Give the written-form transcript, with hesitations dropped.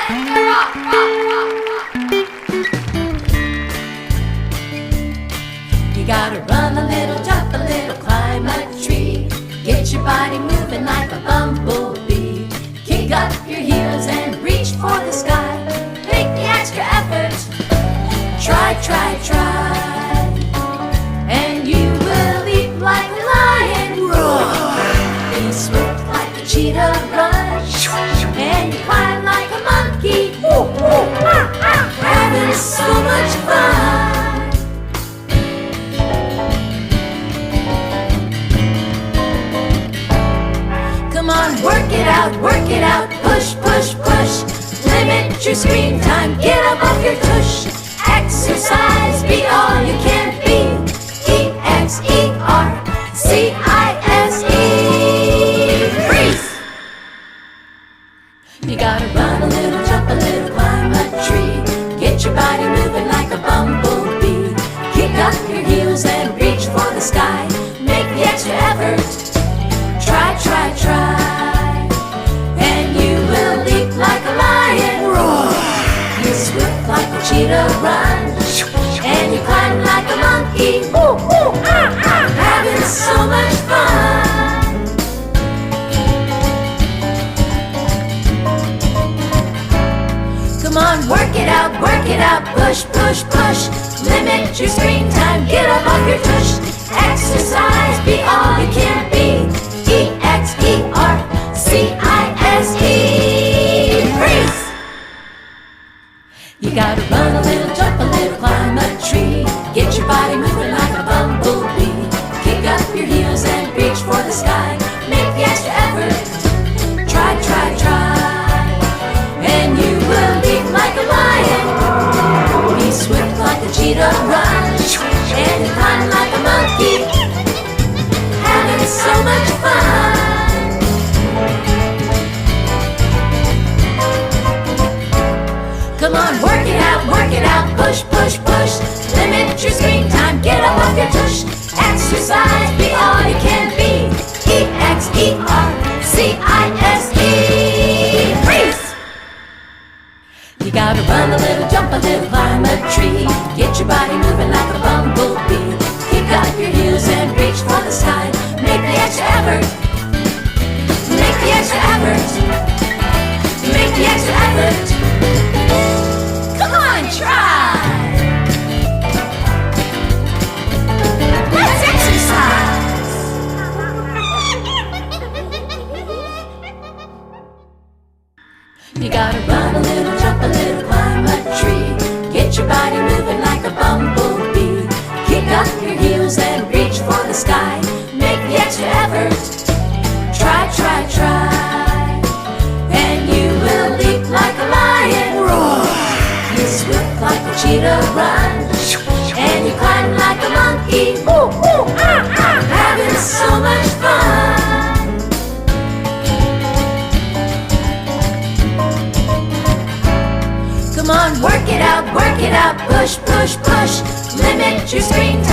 You gotta run a little, jump a little, climb a tree. Get your body moving like a bumblebee. Kick up your heels and reach for the sky. Make the extra effort. Try, try, try. And you will leap like a lion. Roar. Be swift like a cheetah, run. And you climb like a monkey. Having so much fun. Come on, work it out, push, push, push. Limit your screen time, get up off your tush. Exercise, be all you can be. EXERCISE, freeze! You gotta run a little, jump a little, climb a tree. Get your body moving like a bumblebee. Kick up your heels and reach for the sky. Make the extra effort. Try, try, try. And you will leap like a lion. Roar. You swift like a cheetah, run. And you climb like a monkey. Having so much fun. Come on, work it out, push, push, push. Limit your screen time, get up off your tush. Exercise, be all you can be. EXERCISE, freeze! You gotta run a little, jump a little, climb a tree. Get your body moving like a bumblebee. Kick up your heels and reach for the sky. Make the extra effort. Try, try, try. And you will leap like a lion. Be swift like a cheetah, run. And climb like a monkey. Having so much fun. Come on, work it out, push, push, push. Limit your screen time, get up off your tush. Exercise, be all you can be. EXERCISE, freeze! You gotta run a little, jump a little, climb a tree. Get your body moving like a bumblebee. Kick up your heels and reach for the sky. Make the extra effort. Make the extra effort. Make the extra effort. Come on, try. Let's exercise. You gotta run a little, jump a little, climb a tree. Get your body moving like a bumblebee. Kick up your heels and reach for the sky. Make the extra effort. Try, try, try. And you will leap like a lion. Roar. You swift like a cheetah, run. And you climb like a monkey. Having so much fun. Come on, work it out, push, push, push. Limit your screen time.